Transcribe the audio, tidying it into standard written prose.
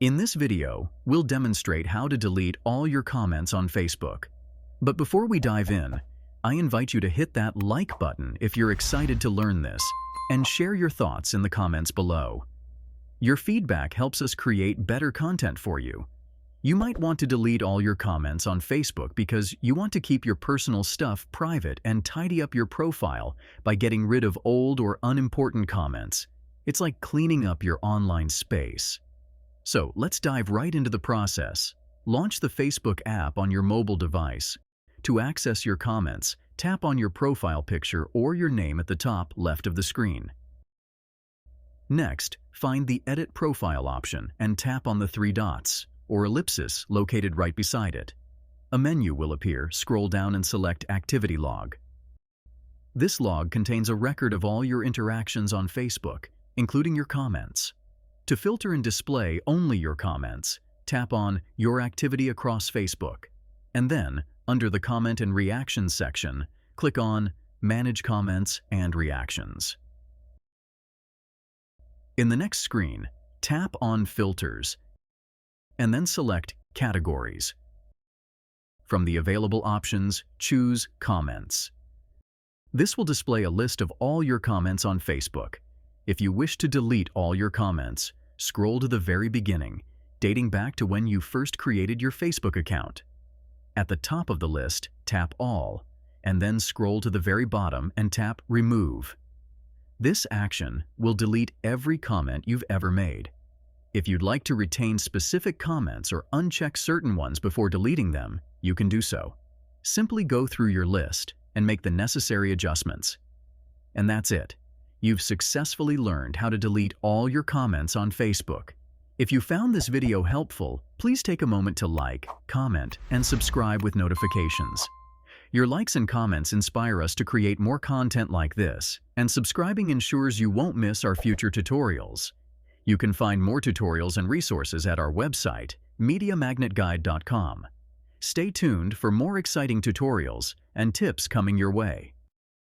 In this video, we'll demonstrate how to delete all your comments on Facebook. But before we dive in, I invite you to hit that like button if you're excited to learn this, and share your thoughts in the comments below. Your feedback helps us create better content for you. You might want to delete all your comments on Facebook because you want to keep your personal stuff private and tidy up your profile by getting rid of old or unimportant comments. It's like cleaning up your online space. So let's dive right into the process. Launch the Facebook app on your mobile device. To access your comments, tap on your profile picture or your name at the top left of the screen. Next, find the Edit Profile option and tap on the three dots, or ellipsis, located right beside it. A menu will appear. Scroll down and select Activity Log. This log contains a record of all your interactions on Facebook, including your comments. To filter and display only your comments, tap on Your Activity Across Facebook, and then, under the Comment and Reactions section, click on Manage Comments and Reactions. In the next screen, tap on Filters, and then select Categories. From the available options, choose Comments. This will display a list of all your comments on Facebook. If you wish to delete all your comments, scroll to the very beginning, dating back to when you first created your Facebook account. At the top of the list, tap All, and then scroll to the very bottom and tap Remove. This action will delete every comment you've ever made. If you'd like to retain specific comments or uncheck certain ones before deleting them, you can do so. Simply go through your list and make the necessary adjustments. And that's it. You've successfully learned how to delete all your comments on Facebook. If you found this video helpful, please take a moment to like, comment, and subscribe with notifications. Your likes and comments inspire us to create more content like this, and subscribing ensures you won't miss our future tutorials. You can find more tutorials and resources at our website, MediaMagnetGuide.com. Stay tuned for more exciting tutorials and tips coming your way.